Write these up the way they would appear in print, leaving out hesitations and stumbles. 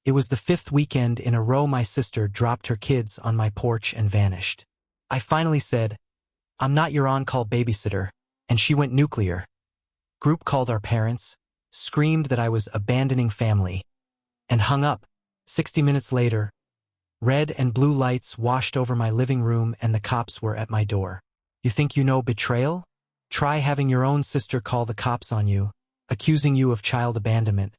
It was the 5th weekend in a row my sister dropped her kids on my porch and vanished. I finally said, "I'm not your on-call babysitter," and she went nuclear. Group called our parents, screamed that I was abandoning family, and hung up. 60 minutes later, red and blue lights washed over my living room and the cops were at my door. You think you know betrayal? Try having your own sister call the cops on you, accusing you of child abandonment,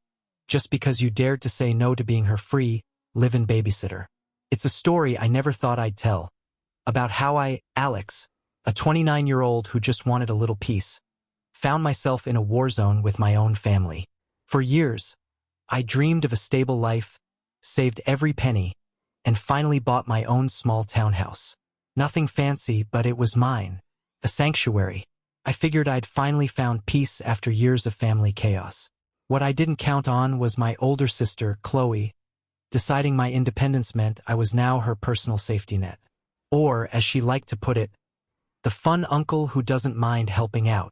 just because you dared to say no to being her free, live-in babysitter. It's a story I never thought I'd tell, about how I, Alex, a 29-year-old who just wanted a little peace, found myself in a war zone with my own family. For years, I dreamed of a stable life, saved every penny, and finally bought my own small townhouse. Nothing fancy, but it was mine, a sanctuary. I figured I'd finally found peace after years of family chaos. What I didn't count on was my older sister, Chloe, deciding my independence meant I was now her personal safety net. Or, as she liked to put it, the fun uncle who doesn't mind helping out.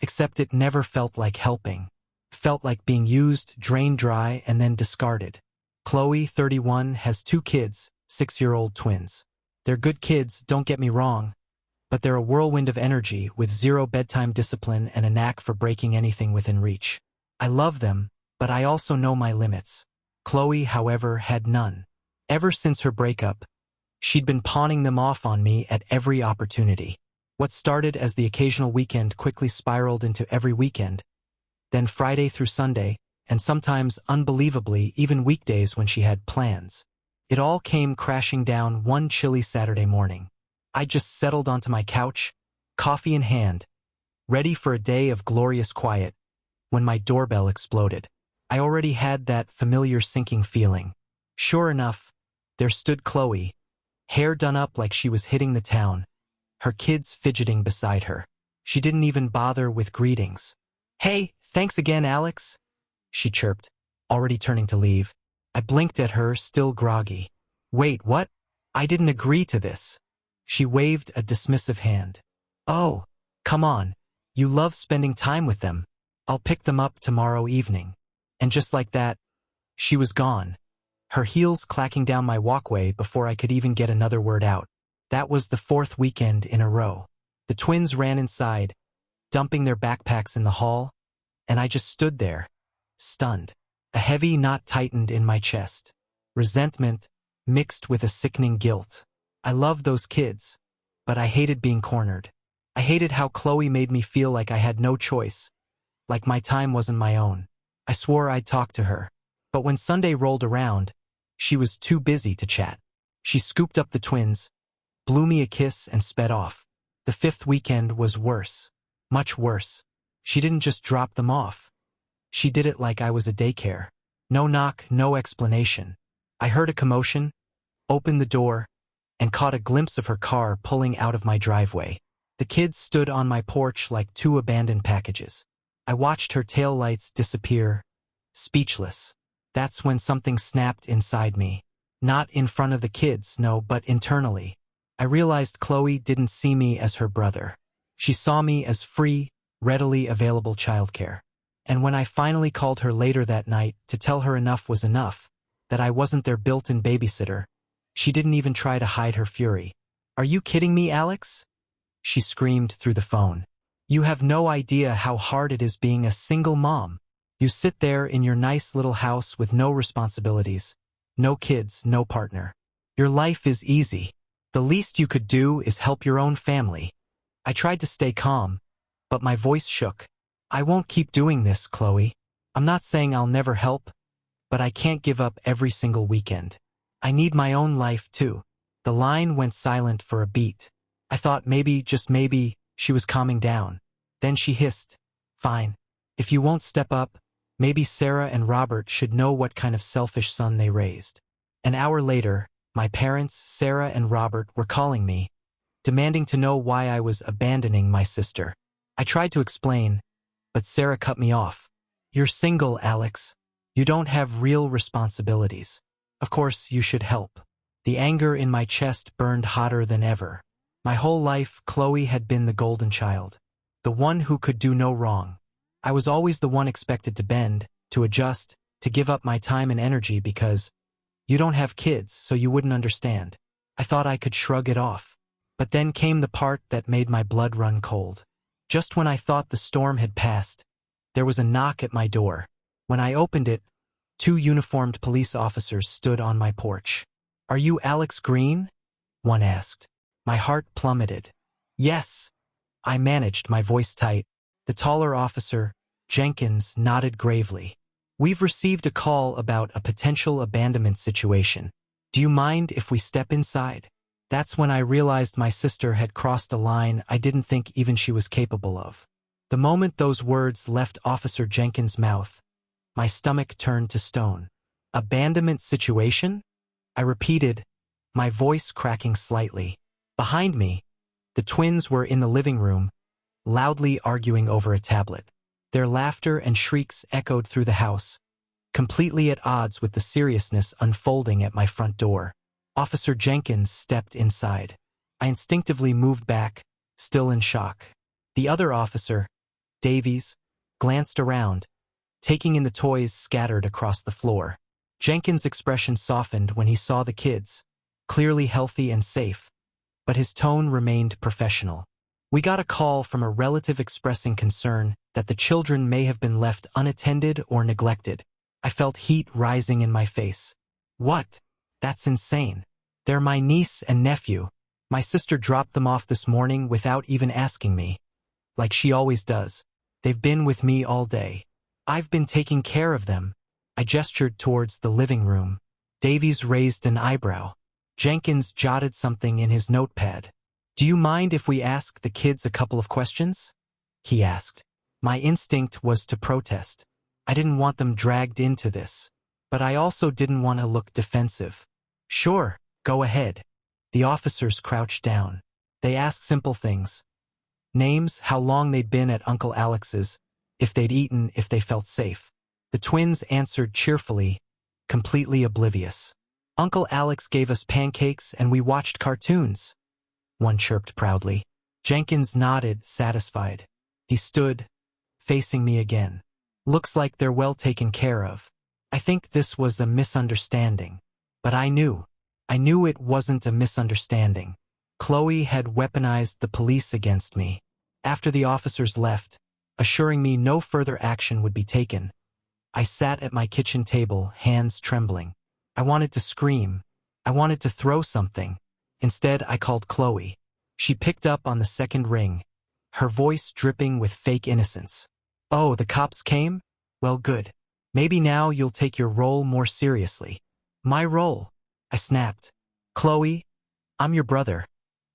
Except it never felt like helping. Felt like being used, drained dry, and then discarded. Chloe, 31, has 2 kids, 6-year-old twins. They're good kids, don't get me wrong, but they're a whirlwind of energy with 0 bedtime discipline and a knack for breaking anything within reach. I love them, but I also know my limits. Chloe, however, had none. Ever since her breakup, she'd been pawning them off on me at every opportunity. What started as the occasional weekend quickly spiraled into every weekend, then Friday through Sunday, and sometimes, unbelievably, even weekdays when she had plans. It all came crashing down one chilly Saturday morning. I just settled onto my couch, coffee in hand, ready for a day of glorious quiet, when my doorbell exploded. I already had that familiar sinking feeling. Sure enough, there stood Chloe, hair done up like she was hitting the town, her kids fidgeting beside her. She didn't even bother with greetings. "Hey, thanks again, Alex," she chirped, already turning to leave. I blinked at her, still groggy. "Wait, what? I didn't agree to this." She waved a dismissive hand. "Oh, come on. You love spending time with them. I'll pick them up tomorrow evening." And just like that, she was gone, her heels clacking down my walkway before I could even get another word out. That was the 4th weekend in a row. The twins ran inside, dumping their backpacks in the hall, and I just stood there, stunned. A heavy knot tightened in my chest. Resentment mixed with a sickening guilt. I loved those kids, but I hated being cornered. I hated how Chloe made me feel like I had no choice, like my time wasn't my own. I swore I'd talk to her, but when Sunday rolled around, she was too busy to chat. She scooped up the twins, blew me a kiss, and sped off. The 5th weekend was worse, much worse. She didn't just drop them off. She did it like I was a daycare. No knock, no explanation. I heard a commotion, opened the door, and caught a glimpse of her car pulling out of my driveway. The kids stood on my porch like 2 abandoned packages. I watched her taillights disappear, speechless. That's when something snapped inside me. Not in front of the kids, no, but internally. I realized Chloe didn't see me as her brother. She saw me as free, readily available childcare. And when I finally called her later that night to tell her enough was enough, that I wasn't their built-in babysitter, she didn't even try to hide her fury. "Are you kidding me, Alex?" she screamed through the phone. "You have no idea how hard it is being a single mom. You sit there in your nice little house with no responsibilities, no kids, no partner. Your life is easy. The least you could do is help your own family." I tried to stay calm, but my voice shook. "I won't keep doing this, Chloe. I'm not saying I'll never help, but I can't give up every single weekend. I need my own life too." The line went silent for a beat. I thought maybe, just maybe, she was calming down. Then she hissed, "Fine. If you won't step up, maybe Sarah and Robert should know what kind of selfish son they raised." An hour later, my parents, Sarah and Robert, were calling me, demanding to know why I was abandoning my sister. I tried to explain, but Sarah cut me off. "You're single, Alex. You don't have real responsibilities. Of course, you should help." The anger in my chest burned hotter than ever. My whole life, Chloe had been the golden child, the one who could do no wrong. I was always the one expected to bend, to adjust, to give up my time and energy because you don't have kids, so you wouldn't understand. I thought I could shrug it off. But then came the part that made my blood run cold. Just when I thought the storm had passed, there was a knock at my door. When I opened it, 2 uniformed police officers stood on my porch. "Are you Alex Green?" one asked. My heart plummeted. "Yes." I managed, my voice tight. The taller officer, Jenkins, nodded gravely. "We've received a call about a potential abandonment situation. Do you mind if we step inside?" That's when I realized my sister had crossed a line I didn't think even she was capable of. The moment those words left Officer Jenkins' mouth, my stomach turned to stone. "Abandonment situation?" I repeated, my voice cracking slightly. Behind me, the twins were in the living room, loudly arguing over a tablet. Their laughter and shrieks echoed through the house, completely at odds with the seriousness unfolding at my front door. Officer Jenkins stepped inside. I instinctively moved back, still in shock. The other officer, Davies, glanced around, taking in the toys scattered across the floor. Jenkins' expression softened when he saw the kids, clearly healthy and safe, but his tone remained professional. "We got a call from a relative expressing concern that the children may have been left unattended or neglected." I felt heat rising in my face. "What? That's insane. They're my niece and nephew. My sister dropped them off this morning without even asking me. Like she always does. They've been with me all day. I've been taking care of them." I gestured towards the living room. Davies raised an eyebrow. Jenkins jotted something in his notepad. "Do you mind if we ask the kids a couple of questions?" he asked. My instinct was to protest. I didn't want them dragged into this, but I also didn't want to look defensive. "Sure, go ahead." The officers crouched down. They asked simple things. Names, how long they'd been at Uncle Alex's, if they'd eaten, if they felt safe. The twins answered cheerfully, completely oblivious. "Uncle Alex gave us pancakes and we watched cartoons," one chirped proudly. Jenkins nodded, satisfied. He stood, facing me again. "Looks like they're well taken care of. I think this was a misunderstanding." But I knew it wasn't a misunderstanding. Chloe had weaponized the police against me. After the officers left, assuring me no further action would be taken, I sat at my kitchen table, hands trembling. I wanted to scream. I wanted to throw something. Instead, I called Chloe. She picked up on the second ring, her voice dripping with fake innocence. "Oh, the cops came? Well, good. Maybe now you'll take your role more seriously." "My role?" I snapped. "Chloe, I'm your brother,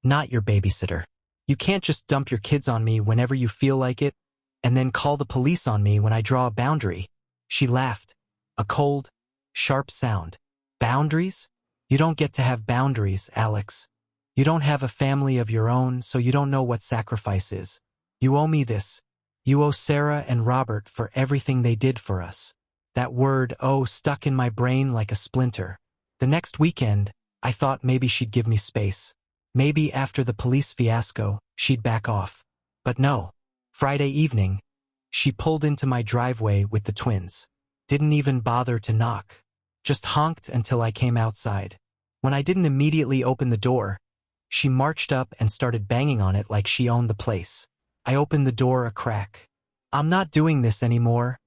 not your babysitter. You can't just dump your kids on me whenever you feel like it, and then call the police on me when I draw a boundary." She laughed, a cold, sharp sound. "Boundaries? You don't get to have boundaries, Alex. You don't have a family of your own, so you don't know what sacrifice is. You owe me this. You owe Sarah and Robert for everything they did for us." That word, "owe," stuck in my brain like a splinter. The next weekend, I thought maybe she'd give me space. Maybe after the police fiasco, she'd back off. But no. Friday evening, she pulled into my driveway with the twins. Didn't even bother to knock. Just honked until I came outside. When I didn't immediately open the door, she marched up and started banging on it like she owned the place. I opened the door a crack. "I'm not doing this anymore,"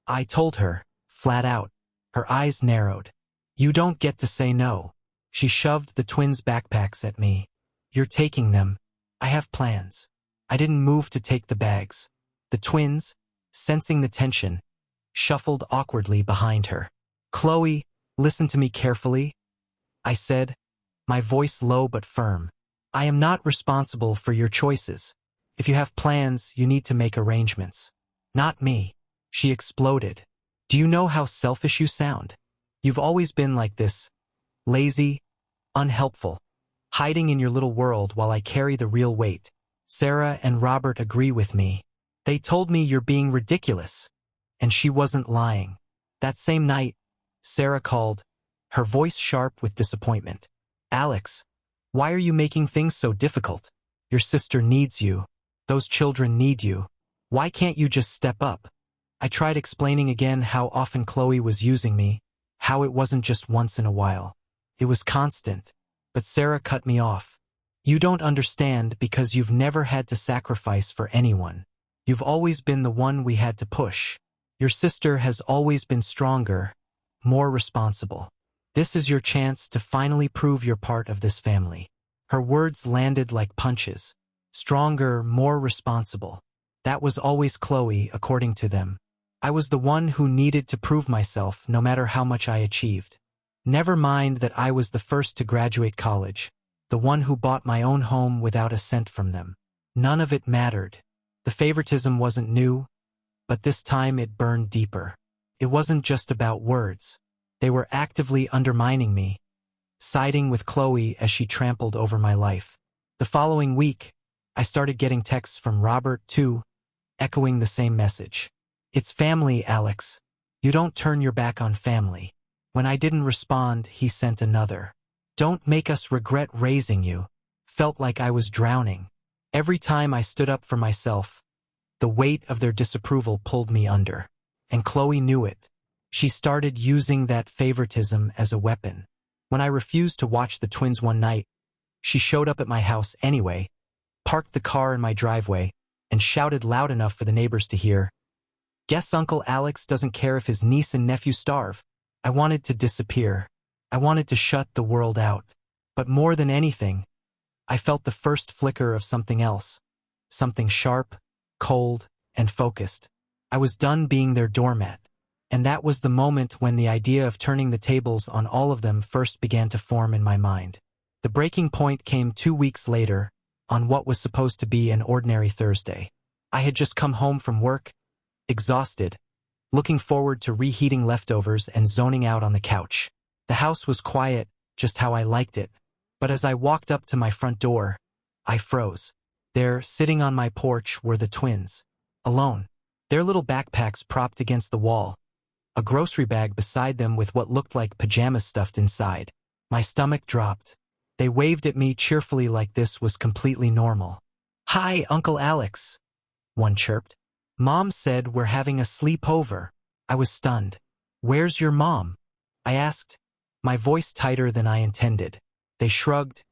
I told her, flat out. Her eyes narrowed. "You don't get to say no." She shoved the twins' backpacks at me. "You're taking them. I have plans." I didn't move to take the bags. The twins, sensing the tension, shuffled awkwardly behind her. "Chloe, listen to me carefully," I said, my voice low but firm. "I am not responsible for your choices. If you have plans, you need to make arrangements. Not me." She exploded. "Do you know how selfish you sound? You've always been like this. Lazy, unhelpful, hiding in your little world while I carry the real weight. Sarah and Robert agree with me. They told me you're being ridiculous." And she wasn't lying. That same night, Sarah called, her voice sharp with disappointment. "Alex, why are you making things so difficult? Your sister needs you. Those children need you. Why can't you just step up?" I tried explaining again how often Chloe was using me, how it wasn't just once in a while. It was constant. But Sarah cut me off. You don't understand because you've never had to sacrifice for anyone. You've always been the one we had to push. Your sister has always been stronger, more responsible. This is your chance to finally prove you're part of this family. Her words landed like punches. Stronger, more responsible. That was always Chloe, according to them. I was the one who needed to prove myself no matter how much I achieved. Never mind that I was the first to graduate college, the one who bought my own home without a cent from them. None of it mattered. The favoritism wasn't new, but this time it burned deeper. It wasn't just about words. They were actively undermining me, siding with Chloe as she trampled over my life. The following week, I started getting texts from Robert, too, echoing the same message. It's family, Alex. You don't turn your back on family. When I didn't respond, he sent another. Don't make us regret raising you. Felt like I was drowning. Every time I stood up for myself, the weight of their disapproval pulled me under. And Chloe knew it. She started using that favoritism as a weapon. When I refused to watch the twins one night, she showed up at my house anyway, parked the car in my driveway, and shouted loud enough for the neighbors to hear. Guess Uncle Alex doesn't care if his niece and nephew starve. I wanted to disappear. I wanted to shut the world out. But more than anything, I felt the first flicker of something else. Something sharp, cold, and focused. I was done being their doormat. And that was the moment when the idea of turning the tables on all of them first began to form in my mind. The breaking point came 2 weeks later, on what was supposed to be an ordinary Thursday. I had just come home from work, exhausted, looking forward to reheating leftovers and zoning out on the couch. The house was quiet, just how I liked it. But as I walked up to my front door, I froze. There, sitting on my porch, were the twins. Alone. Their little backpacks propped against the wall. A grocery bag beside them with what looked like pajamas stuffed inside. My stomach dropped. They waved at me cheerfully like this was completely normal. Hi, Uncle Alex, one chirped. Mom said we're having a sleepover. I was stunned. Where's your mom? I asked, my voice tighter than I intended. They shrugged,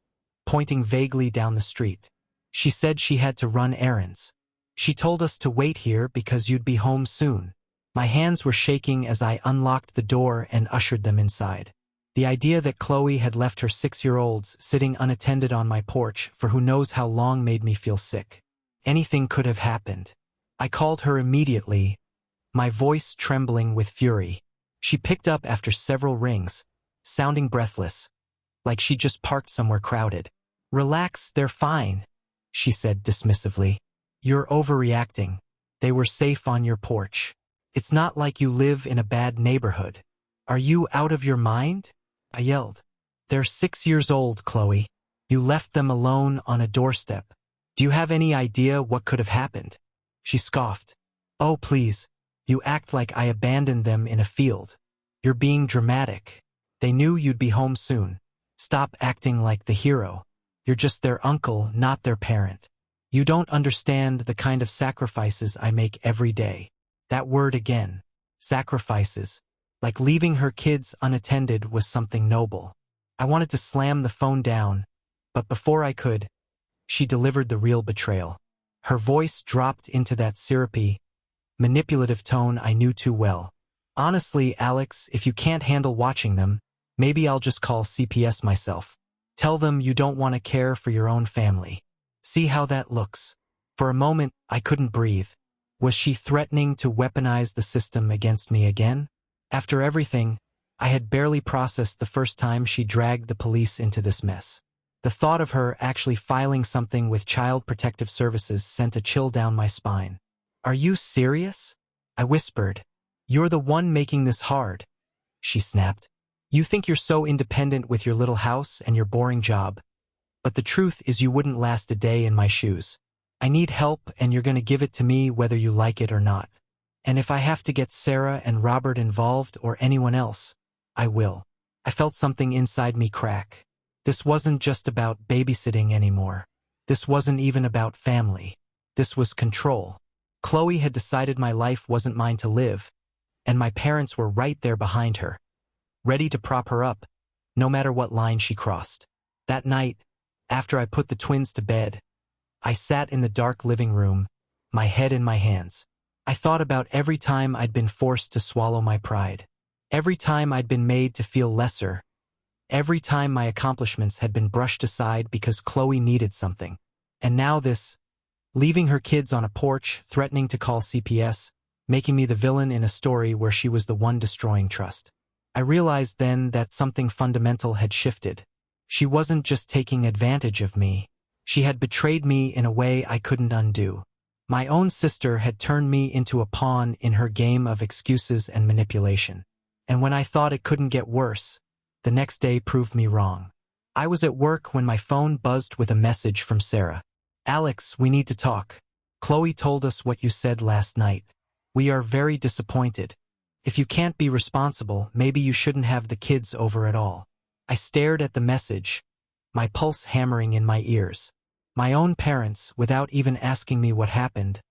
pointing vaguely down the street. She said she had to run errands. She told us to wait here because you'd be home soon. My hands were shaking as I unlocked the door and ushered them inside. The idea that Chloe had left her 6-year-olds sitting unattended on my porch for who knows how long made me feel sick. Anything could have happened. I called her immediately, my voice trembling with fury. She picked up after several rings, sounding breathless, like she just parked somewhere crowded. Relax, they're fine, she said dismissively. You're overreacting. They were safe on your porch. It's not like you live in a bad neighborhood. Are you out of your mind? I yelled. They're 6 years old, Chloe. You left them alone on a doorstep. Do you have any idea what could have happened? She scoffed. Oh, please. You act like I abandoned them in a field. You're being dramatic. They knew you'd be home soon. Stop acting like the hero. You're just their uncle, not their parent. You don't understand the kind of sacrifices I make every day. That word again. Sacrifices. Like leaving her kids unattended was something noble. I wanted to slam the phone down, but before I could, she delivered the real betrayal. Her voice dropped into that syrupy, manipulative tone I knew too well. Honestly, Alex, if you can't handle watching them, maybe I'll just call CPS myself. Tell them you don't want to care for your own family. See how that looks. For a moment, I couldn't breathe. Was she threatening to weaponize the system against me again? After everything, I had barely processed the first time she dragged the police into this mess. The thought of her actually filing something with Child Protective Services sent a chill down my spine. Are you serious? I whispered. You're the one making this hard, she snapped. You think you're so independent with your little house and your boring job. But the truth is you wouldn't last a day in my shoes. I need help and you're going to give it to me whether you like it or not. And if I have to get Sarah and Robert involved or anyone else, I will. I felt something inside me crack. This wasn't just about babysitting anymore. This wasn't even about family. This was control. Chloe had decided my life wasn't mine to live, and my parents were right there behind her, ready to prop her up, no matter what line she crossed. That night, after I put the twins to bed, I sat in the dark living room, my head in my hands. I thought about every time I'd been forced to swallow my pride, every time I'd been made to feel lesser, every time my accomplishments had been brushed aside because Chloe needed something. And now this, leaving her kids on a porch, threatening to call CPS, making me the villain in a story where she was the one destroying trust. I realized then that something fundamental had shifted. She wasn't just taking advantage of me. She had betrayed me in a way I couldn't undo. My own sister had turned me into a pawn in her game of excuses and manipulation. And when I thought it couldn't get worse, the next day proved me wrong. I was at work when my phone buzzed with a message from Sarah. "Alex, we need to talk. Chloe told us what you said last night. We are very disappointed. If you can't be responsible, maybe you shouldn't have the kids over at all." I stared at the message, my pulse hammering in my ears. My own parents, without even asking me what happened,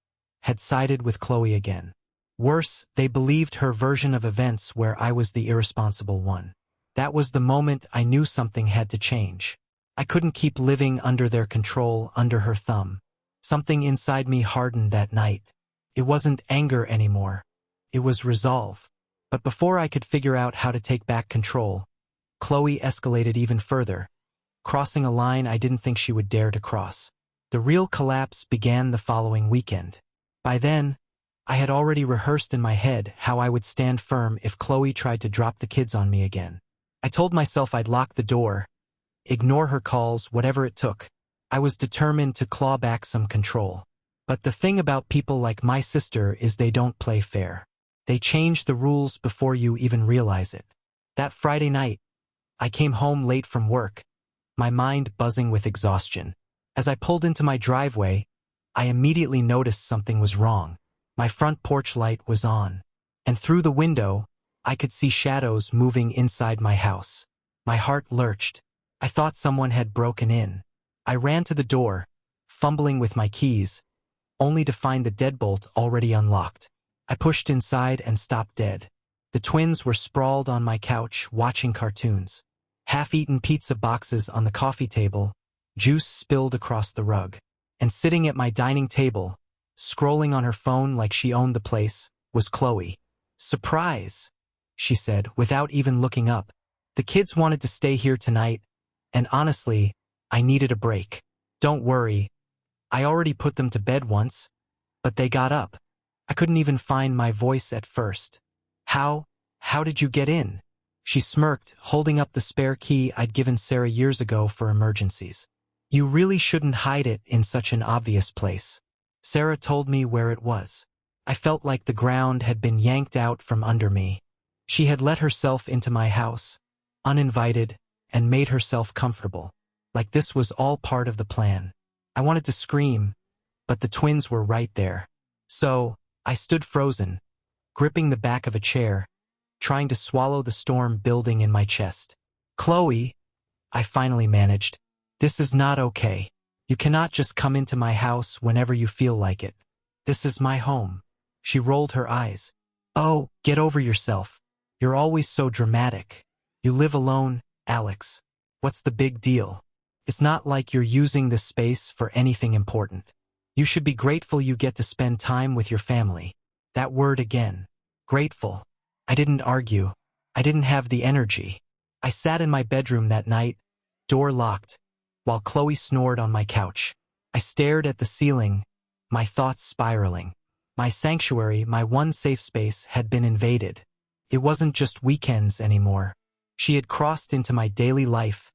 had sided with Chloe again. Worse, they believed her version of events where I was the irresponsible one. That was the moment I knew something had to change. I couldn't keep living under their control, under her thumb. Something inside me hardened that night. It wasn't anger anymore. It was resolve. But before I could figure out how to take back control, Chloe escalated even further, crossing a line I didn't think she would dare to cross. The real collapse began the following weekend. By then, I had already rehearsed in my head how I would stand firm if Chloe tried to drop the kids on me again. I told myself I'd lock the door, ignore her calls, whatever it took. I was determined to claw back some control. But the thing about people like my sister is they don't play fair. They change the rules before you even realize it. That Friday night, I came home late from work, my mind buzzing with exhaustion. As I pulled into my driveway, I immediately noticed something was wrong. My front porch light was on, and through the window, I could see shadows moving inside my house. My heart lurched. I thought someone had broken in. I ran to the door, fumbling with my keys, only to find the deadbolt already unlocked. I pushed inside and stopped dead. The twins were sprawled on my couch, watching cartoons. Half-eaten pizza boxes on the coffee table, juice spilled across the rug. And sitting at my dining table, scrolling on her phone like she owned the place, was Chloe. "Surprise," she said, without even looking up. "The kids wanted to stay here tonight, and honestly, I needed a break. Don't worry, I already put them to bed once, but they got up." I couldn't even find my voice at first. How did you get in?" She smirked, holding up the spare key I'd given Sarah years ago for emergencies. "You really shouldn't hide it in such an obvious place." Sarah told me where it was. I felt like the ground had been yanked out from under me. She had let herself into my house, uninvited, and made herself comfortable. Like this was all part of the plan. I wanted to scream, but the twins were right there. So, I stood frozen, gripping the back of a chair, trying to swallow the storm building in my chest. "Chloe," I finally managed, "this is not okay. You cannot just come into my house whenever you feel like it. This is my home." She rolled her eyes. "Oh, get over yourself. You're always so dramatic. You live alone, Alex. What's the big deal? It's not like you're using this space for anything important. You should be grateful you get to spend time with your family." That word again. Grateful. I didn't argue. I didn't have the energy. I sat in my bedroom that night, door locked, while Chloe snored on my couch. I stared at the ceiling, my thoughts spiraling. My sanctuary, my one safe space, had been invaded. It wasn't just weekends anymore. She had crossed into my daily life,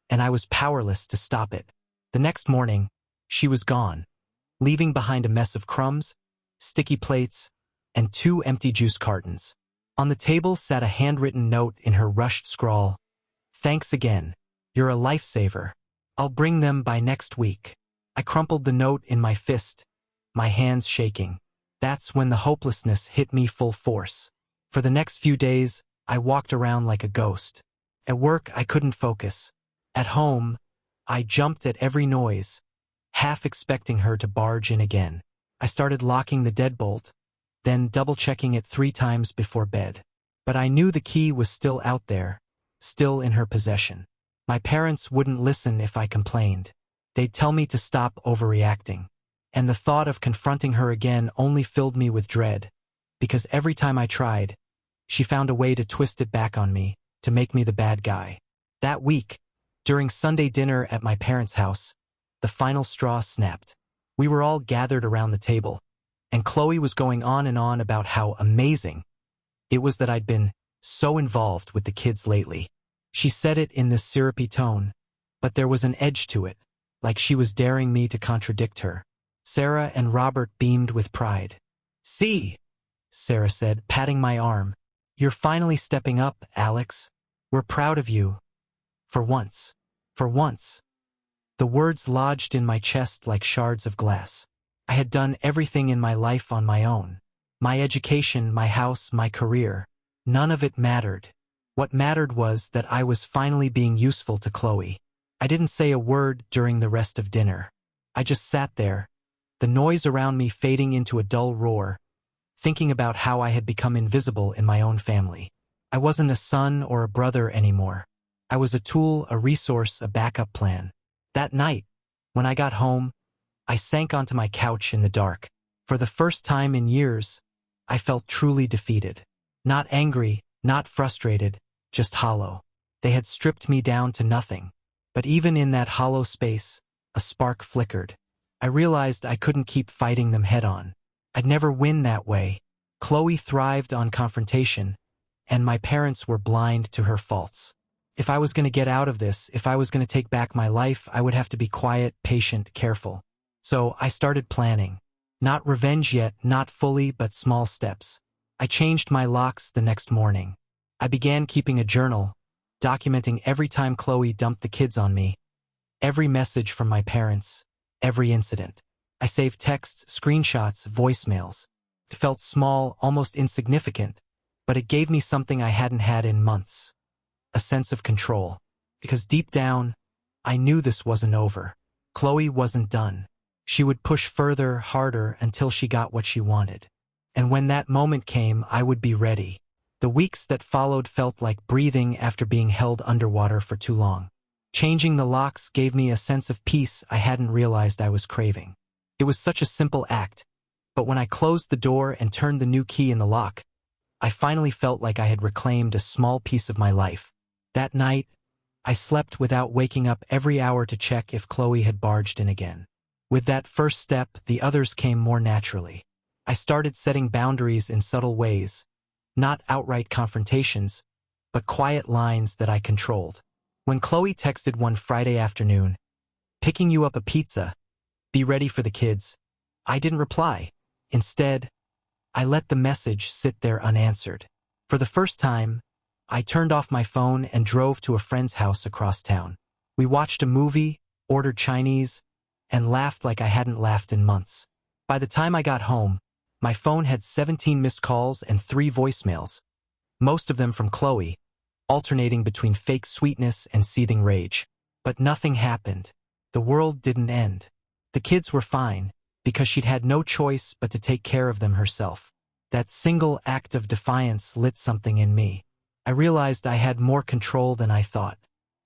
and I was powerless to stop it. The next morning, she was gone, leaving behind a mess of crumbs, sticky plates, and 2 empty juice cartons. On the table sat a handwritten note in her rushed scrawl. "Thanks again. You're a lifesaver. I'll bring them by next week." I crumpled the note in my fist, my hands shaking. That's when the hopelessness hit me full force. For the next few days, I walked around like a ghost. At work, I couldn't focus. At home, I jumped at every noise, half expecting her to barge in again. I started locking the deadbolt, then double-checking it 3 times before bed. But I knew the key was still out there, still in her possession. My parents wouldn't listen if I complained. They'd tell me to stop overreacting. And the thought of confronting her again only filled me with dread, because every time I tried, she found a way to twist it back on me, to make me the bad guy. That week, during Sunday dinner at my parents' house, the final straw snapped. We were all gathered around the table, and Chloe was going on and on about how amazing it was that I'd been so involved with the kids lately. She said it in this syrupy tone, but there was an edge to it, like she was daring me to contradict her. Sarah and Robert beamed with pride. "See," Sarah said, patting my arm. "You're finally stepping up, Alex. We're proud of you. For once. For once." The words lodged in my chest like shards of glass. I had done everything in my life on my own. My education, my house, my career. None of it mattered. What mattered was that I was finally being useful to Chloe. I didn't say a word during the rest of dinner. I just sat there, the noise around me fading into a dull roar, thinking about how I had become invisible in my own family. I wasn't a son or a brother anymore. I was a tool, a resource, a backup plan. That night, when I got home, I sank onto my couch in the dark. For the first time in years, I felt truly defeated. Not angry, not frustrated, just hollow. They had stripped me down to nothing. But even in that hollow space, a spark flickered. I realized I couldn't keep fighting them head-on. I'd never win that way. Chloe thrived on confrontation, and my parents were blind to her faults. If I was going to get out of this, if I was going to take back my life, I would have to be quiet, patient, careful. So I started planning. Not revenge yet, not fully, but small steps. I changed my locks the next morning. I began keeping a journal, documenting every time Chloe dumped the kids on me, every message from my parents, every incident. I saved texts, screenshots, voicemails. It felt small, almost insignificant, but it gave me something I hadn't had in months. A sense of control. Because deep down, I knew this wasn't over. Chloe wasn't done. She would push further, harder, until she got what she wanted. And when that moment came, I would be ready. The weeks that followed felt like breathing after being held underwater for too long. Changing the locks gave me a sense of peace I hadn't realized I was craving. It was such a simple act, but when I closed the door and turned the new key in the lock, I finally felt like I had reclaimed a small piece of my life. That night, I slept without waking up every hour to check if Chloe had barged in again. With that first step, the others came more naturally. I started setting boundaries in subtle ways, not outright confrontations, but quiet lines that I controlled. When Chloe texted one Friday afternoon, "Picking you up a pizza, be ready for the kids," I didn't reply. Instead, I let the message sit there unanswered. For the first time, I turned off my phone and drove to a friend's house across town. We watched a movie, ordered Chinese, and laughed like I hadn't laughed in months. By the time I got home, my phone had 17 missed calls and 3 voicemails, most of them from Chloe, alternating between fake sweetness and seething rage. But nothing happened. The world didn't end. The kids were fine, because she'd had no choice but to take care of them herself. That single act of defiance lit something in me. I realized I had more control than I thought.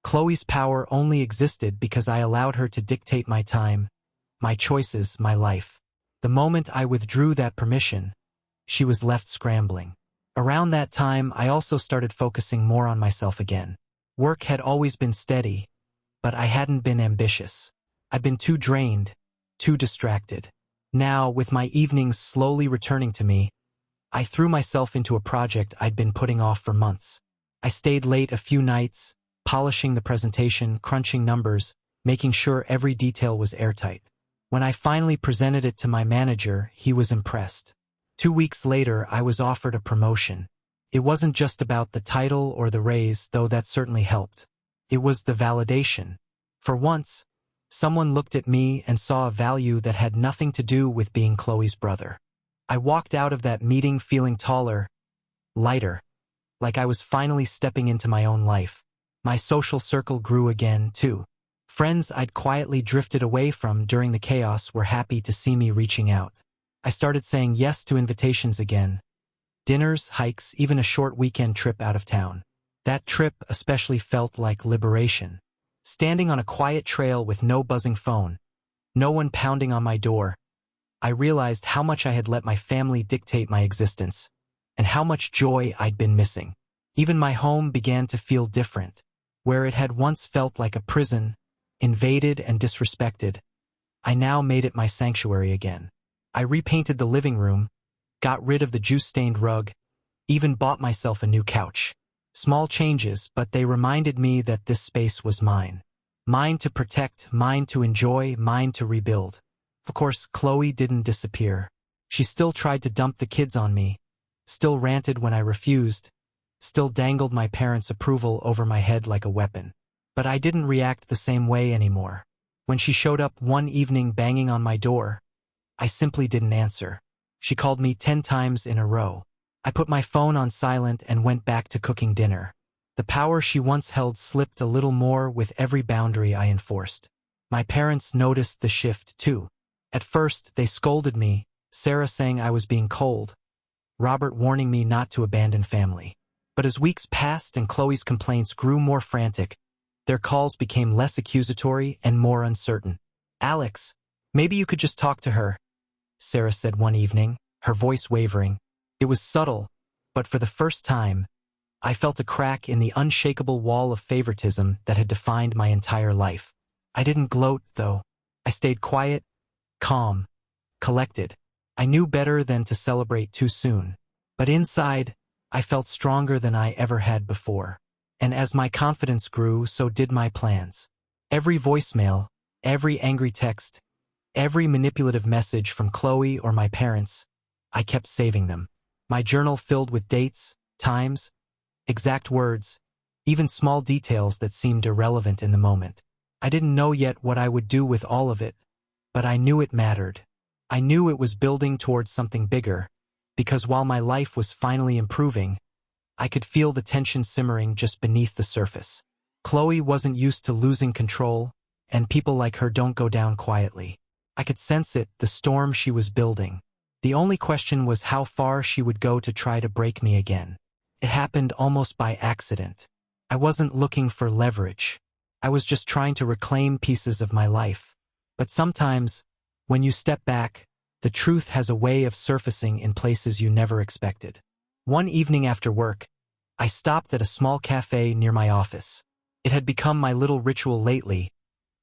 Chloe's power only existed because I allowed her to dictate my time, my choices, my life. The moment I withdrew that permission, she was left scrambling. Around that time, I also started focusing more on myself again. Work had always been steady, but I hadn't been ambitious. I'd been too drained, too distracted. Now, with my evenings slowly returning to me, I threw myself into a project I'd been putting off for months. I stayed late a few nights, polishing the presentation, crunching numbers, making sure every detail was airtight. When I finally presented it to my manager, he was impressed. 2 weeks later, I was offered a promotion. It wasn't just about the title or the raise, though that certainly helped. It was the validation. For once, someone looked at me and saw a value that had nothing to do with being Chloe's brother. I walked out of that meeting feeling taller, lighter, like I was finally stepping into my own life. My social circle grew again, too. Friends I'd quietly drifted away from during the chaos were happy to see me reaching out. I started saying yes to invitations again. Dinners, hikes, even a short weekend trip out of town. That trip especially felt like liberation. Standing on a quiet trail with no buzzing phone, no one pounding on my door, I realized how much I had let my family dictate my existence, and how much joy I'd been missing. Even my home began to feel different. Where it had once felt like a prison, invaded and disrespected, I now made it my sanctuary again. I repainted the living room, got rid of the juice-stained rug, even bought myself a new couch. Small changes, but they reminded me that this space was mine. Mine to protect, mine to enjoy, mine to rebuild. Of course, Chloe didn't disappear. She still tried to dump the kids on me, still ranted when I refused, still dangled my parents' approval over my head like a weapon. But I didn't react the same way anymore. When she showed up one evening banging on my door, I simply didn't answer. She called me 10 times in a row. I put my phone on silent and went back to cooking dinner. The power she once held slipped a little more with every boundary I enforced. My parents noticed the shift too. At first, they scolded me, Sarah saying I was being cold, Robert warning me not to abandon family. But as weeks passed and Chloe's complaints grew more frantic, their calls became less accusatory and more uncertain. "Alex, maybe you could just talk to her," Sarah said one evening, her voice wavering. It was subtle, but for the first time, I felt a crack in the unshakable wall of favoritism that had defined my entire life. I didn't gloat, though. I stayed quiet, calm, collected. I knew better than to celebrate too soon. But inside, I felt stronger than I ever had before. And as my confidence grew, so did my plans. Every voicemail, every angry text, every manipulative message from Chloe or my parents, I kept saving them. My journal filled with dates, times, exact words, even small details that seemed irrelevant in the moment. I didn't know yet what I would do with all of it, but I knew it mattered. I knew it was building towards something bigger, because while my life was finally improving, I could feel the tension simmering just beneath the surface. Chloe wasn't used to losing control, and people like her don't go down quietly. I could sense it, the storm she was building. The only question was how far she would go to try to break me again. It happened almost by accident. I wasn't looking for leverage. I was just trying to reclaim pieces of my life. But sometimes, when you step back, the truth has a way of surfacing in places you never expected. One evening after work, I stopped at a small cafe near my office. It had become my little ritual lately,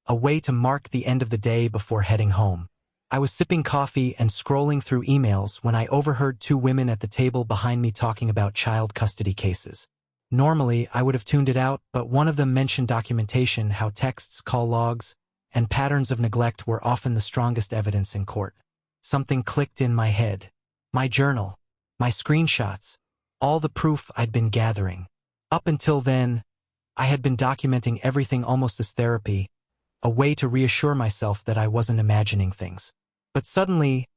a way to mark the end of the day before heading home. I was sipping coffee and scrolling through emails when I overheard 2 women at the table behind me talking about child custody cases. Normally, I would have tuned it out, but one of them mentioned documentation, how texts, call logs, and patterns of neglect were often the strongest evidence in court. Something clicked in my head. My journal, my screenshots, all the proof I'd been gathering. Up until then, I had been documenting everything almost as therapy, a way to reassure myself that I wasn't imagining things. But suddenly,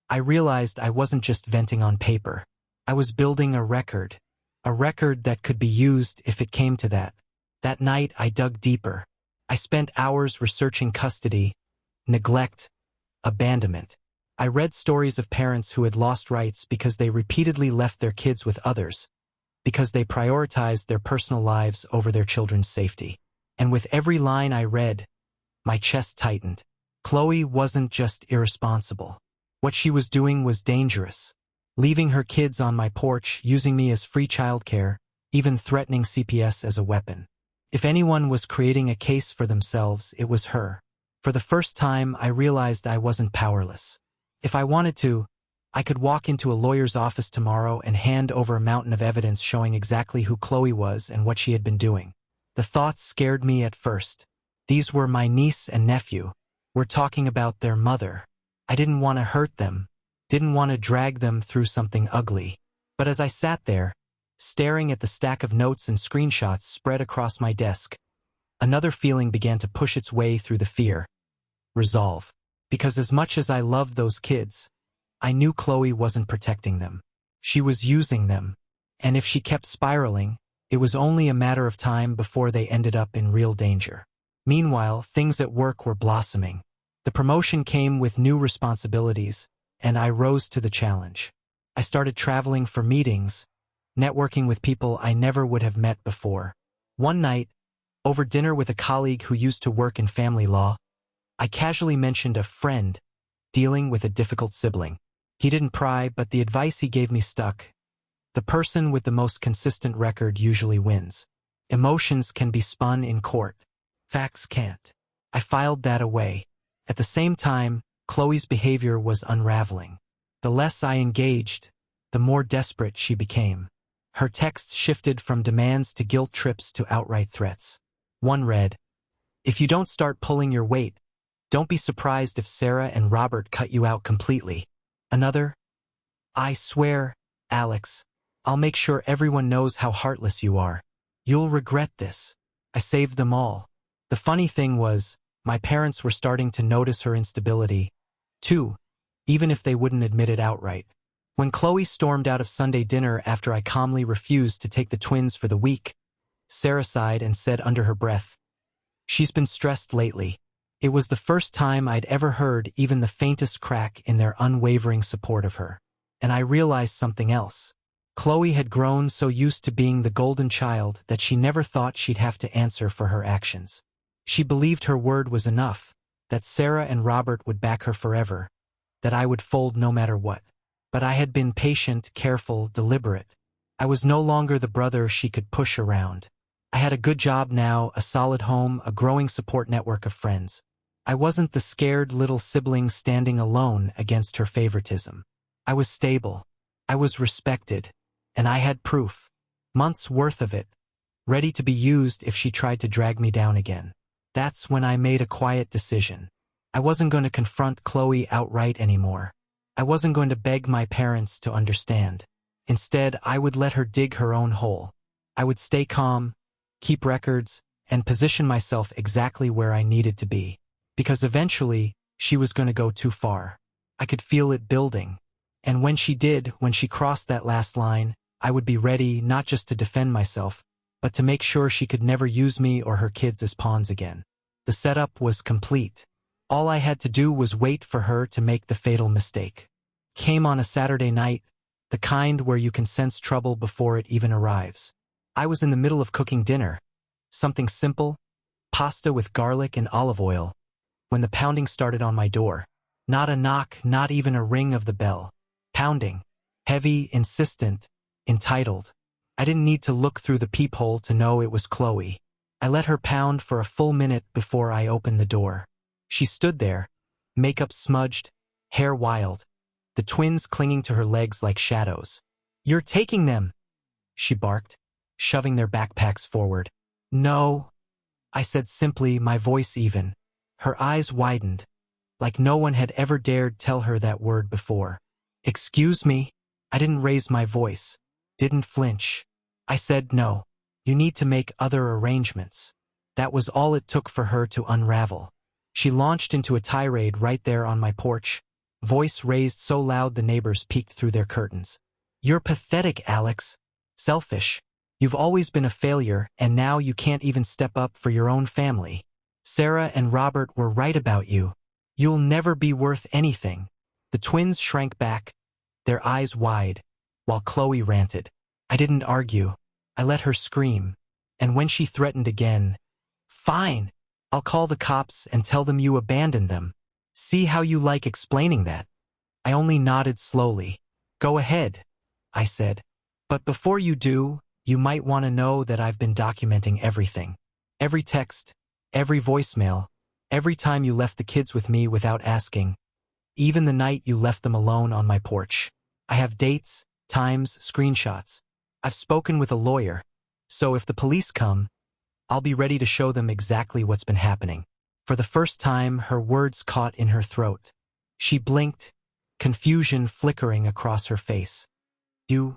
I realized I wasn't just venting on paper. I was building a record that could be used if it came to that. That night, I dug deeper. I spent hours researching custody, neglect, abandonment. I read stories of parents who had lost rights because they repeatedly left their kids with others, because they prioritized their personal lives over their children's safety. And with every line I read, my chest tightened. Chloe wasn't just irresponsible. What she was doing was dangerous. Leaving her kids on my porch, using me as free childcare, even threatening CPS as a weapon. If anyone was creating a case for themselves, it was her. For the first time, I realized I wasn't powerless. If I wanted to, I could walk into a lawyer's office tomorrow and hand over a mountain of evidence showing exactly who Chloe was and what she had been doing. The thoughts scared me at first. These were my niece and nephew. We're talking about their mother. I didn't want to hurt them, didn't want to drag them through something ugly. But as I sat there, staring at the stack of notes and screenshots spread across my desk, another feeling began to push its way through the fear. Resolve. Because as much as I loved those kids, I knew Chloe wasn't protecting them. She was using them. And if she kept spiraling, it was only a matter of time before they ended up in real danger. Meanwhile, things at work were blossoming. The promotion came with new responsibilities, and I rose to the challenge. I started traveling for meetings, networking with people I never would have met before. One night, over dinner with a colleague who used to work in family law, I casually mentioned a friend dealing with a difficult sibling. He didn't pry, but the advice he gave me stuck. The person with the most consistent record usually wins. Emotions can be spun in court. Facts can't. I filed that away. At the same time, Chloe's behavior was unraveling. The less I engaged, the more desperate she became. Her texts shifted from demands to guilt trips to outright threats. One read, "If you don't start pulling your weight, don't be surprised if Sarah and Robert cut you out completely." Another, "I swear, Alex, I'll make sure everyone knows how heartless you are. You'll regret this." I saved them all. The funny thing was, my parents were starting to notice her instability, too, even if they wouldn't admit it outright. When Chloe stormed out of Sunday dinner after I calmly refused to take the twins for the week, Sarah sighed and said under her breath, "She's been stressed lately." It was the first time I'd ever heard even the faintest crack in their unwavering support of her. And I realized something else. Chloe had grown so used to being the golden child that she never thought she'd have to answer for her actions. She believed her word was enough, that Sarah and Robert would back her forever, that I would fold no matter what. But I had been patient, careful, deliberate. I was no longer the brother she could push around. I had a good job now, a solid home, a growing support network of friends. I wasn't the scared little sibling standing alone against her favoritism. I was stable. I was respected. And I had proof. Months' worth of it. Ready to be used if she tried to drag me down again. That's when I made a quiet decision. I wasn't going to confront Chloe outright anymore. I wasn't going to beg my parents to understand. Instead, I would let her dig her own hole. I would stay calm, keep records, and position myself exactly where I needed to be. Because eventually, she was going to go too far. I could feel it building. And when she did, when she crossed that last line, I would be ready not just to defend myself, but to make sure she could never use me or her kids as pawns again. The setup was complete. All I had to do was wait for her to make the fatal mistake. Came on a Saturday night, the kind where you can sense trouble before it even arrives. I was in the middle of cooking dinner, something simple, pasta with garlic and olive oil, when the pounding started on my door. Not a knock, not even a ring of the bell. Pounding. Heavy, insistent, entitled. I didn't need to look through the peephole to know it was Chloe. I let her pound for a full minute before I opened the door. She stood there, makeup smudged, hair wild, the twins clinging to her legs like shadows. "You're taking them," she barked, shoving their backpacks forward. "No," I said simply, my voice even. Her eyes widened, like no one had ever dared tell her that word before. "Excuse me?" I didn't raise my voice, didn't flinch. I said no. You need to make other arrangements. That was all it took for her to unravel. She launched into a tirade right there on my porch, voice raised so loud the neighbors peeked through their curtains. "You're pathetic, Alex. Selfish. You've always been a failure, and now you can't even step up for your own family. Sarah and Robert were right about you. You'll never be worth anything." The twins shrank back, their eyes wide, while Chloe ranted. I didn't argue. I let her scream. And when she threatened again, "Fine. I'll call the cops and tell them you abandoned them. See how you like explaining that?" I only nodded slowly. "Go ahead," I said. "But before you do, you might want to know that I've been documenting everything. Every text, every voicemail, every time you left the kids with me without asking, even the night you left them alone on my porch. I have dates, times, screenshots. I've spoken with a lawyer, so if the police come, I'll be ready to show them exactly what's been happening." For the first time, her words caught in her throat. She blinked, confusion flickering across her face. You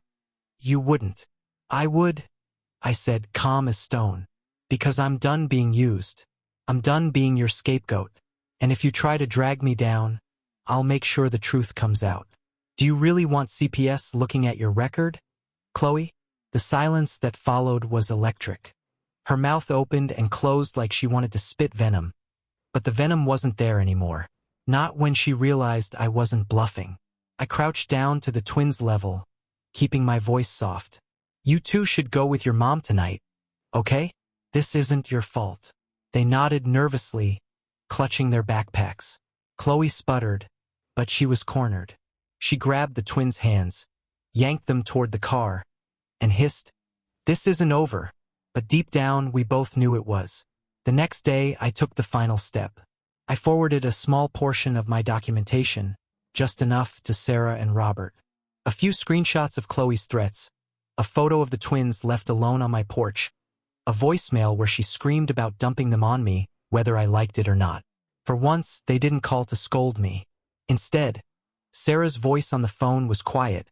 wouldn't." "I would," I said, calm as stone. "Because I'm done being used. I'm done being your scapegoat. And if you try to drag me down, I'll make sure the truth comes out. Do you really want CPS looking at your record, Chloe?" The silence that followed was electric. Her mouth opened and closed like she wanted to spit venom. But the venom wasn't there anymore. Not when she realized I wasn't bluffing. I crouched down to the twins' level, keeping my voice soft. You two should go with your mom tonight, okay? This isn't your fault. They nodded nervously, clutching their backpacks. Chloe sputtered, but she was cornered. She grabbed the twins' hands, yanked them toward the car, and hissed, "This isn't over." But deep down, we both knew it was. The next day, I took the final step. I forwarded a small portion of my documentation, just enough to Sarah and Robert. A few screenshots of Chloe's threats, a photo of the twins left alone on my porch, a voicemail where she screamed about dumping them on me, whether I liked it or not. For once, they didn't call to scold me. Instead, Sarah's voice on the phone was quiet,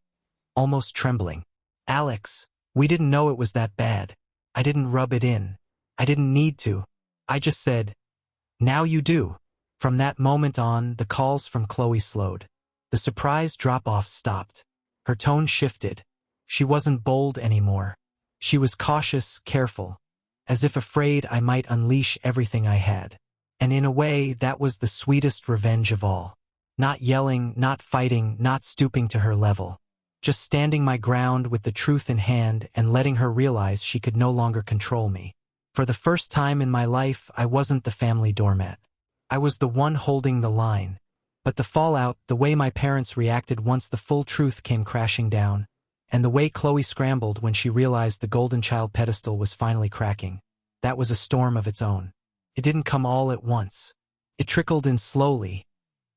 almost trembling. "Alex, we didn't know it was that bad. I didn't rub it in. I didn't need to. I just said, now you do." From that moment on, the calls from Chloe slowed. The surprise drop-off stopped. Her tone shifted. She wasn't bold anymore. She was cautious, careful, as if afraid I might unleash everything I had. And in a way, that was the sweetest revenge of all. Not yelling, not fighting, not stooping to her level. Just standing my ground with the truth in hand and letting her realize she could no longer control me. For the first time in my life, I wasn't the family doormat. I was the one holding the line. But the fallout, the way my parents reacted once the full truth came crashing down, and the way Chloe scrambled when she realized the golden child pedestal was finally cracking, that was a storm of its own. It didn't come all at once. It trickled in slowly,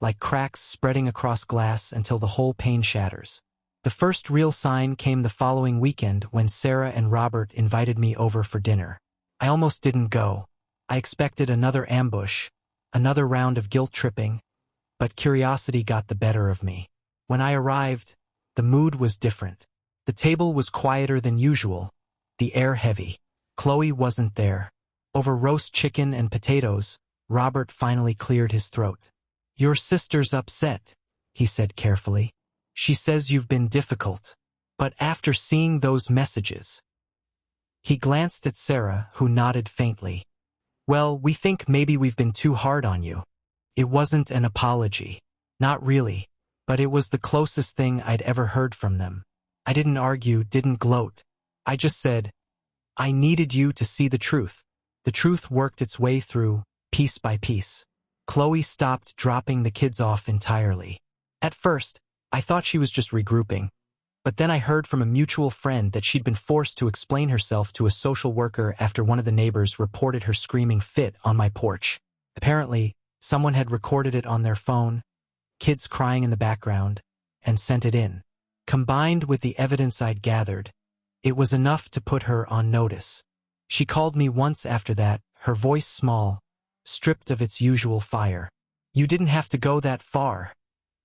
like cracks spreading across glass until the whole pane shatters. The first real sign came the following weekend when Sarah and Robert invited me over for dinner. I almost didn't go. I expected another ambush, another round of guilt-tripping, but curiosity got the better of me. When I arrived, the mood was different. The table was quieter than usual, the air heavy. Chloe wasn't there. Over roast chicken and potatoes, Robert finally cleared his throat. "Your sister's upset," he said carefully. "She says you've been difficult. But after seeing those messages..." He glanced at Sarah, who nodded faintly. "Well, we think maybe we've been too hard on you." It wasn't an apology. Not really. But it was the closest thing I'd ever heard from them. I didn't argue, didn't gloat. I just said, I needed you to see the truth. The truth worked its way through, piece by piece. Chloe stopped dropping the kids off entirely. At first, I thought she was just regrouping. But then I heard from a mutual friend that she'd been forced to explain herself to a social worker after one of the neighbors reported her screaming fit on my porch. Apparently, someone had recorded it on their phone, kids crying in the background, and sent it in. Combined with the evidence I'd gathered, it was enough to put her on notice. She called me once after that, her voice small, stripped of its usual fire. "You didn't have to go that far,"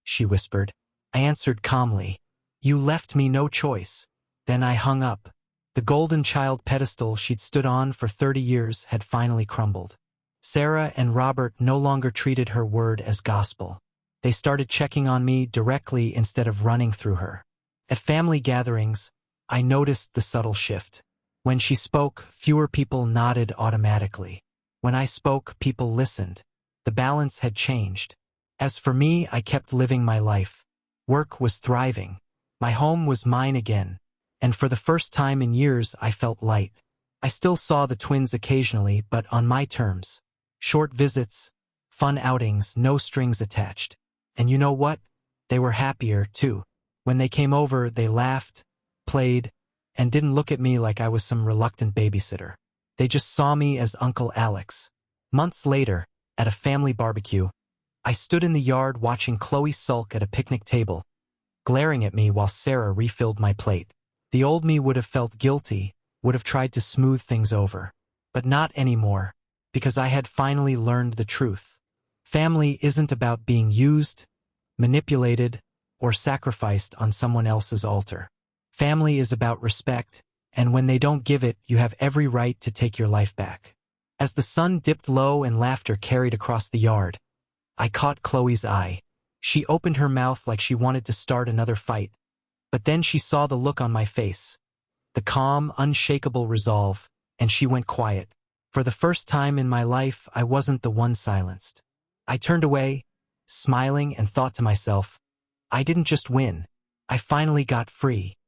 she whispered. I answered calmly, "You left me no choice." Then I hung up. The golden child pedestal she'd stood on for 30 years had finally crumbled. Sarah and Robert no longer treated her word as gospel. They started checking on me directly instead of running through her. At family gatherings, I noticed the subtle shift. When she spoke, fewer people nodded automatically. When I spoke, people listened. The balance had changed. As for me, I kept living my life. Work was thriving. My home was mine again. And for the first time in years, I felt light. I still saw the twins occasionally, but on my terms. Short visits, fun outings, no strings attached. And you know what? They were happier, too. When they came over, they laughed, played, and didn't look at me like I was some reluctant babysitter. They just saw me as Uncle Alex. Months later, at a family barbecue, I stood in the yard watching Chloe sulk at a picnic table, glaring at me while Sarah refilled my plate. The old me would have felt guilty, would have tried to smooth things over. But not anymore, because I had finally learned the truth. Family isn't about being used, manipulated, or sacrificed on someone else's altar. Family is about respect, and when they don't give it, you have every right to take your life back. As the sun dipped low and laughter carried across the yard, I caught Chloe's eye. She opened her mouth like she wanted to start another fight, but then she saw the look on my face, the calm, unshakable resolve, and she went quiet. For the first time in my life, I wasn't the one silenced. I turned away, smiling, and thought to myself, I didn't just win. I finally got free.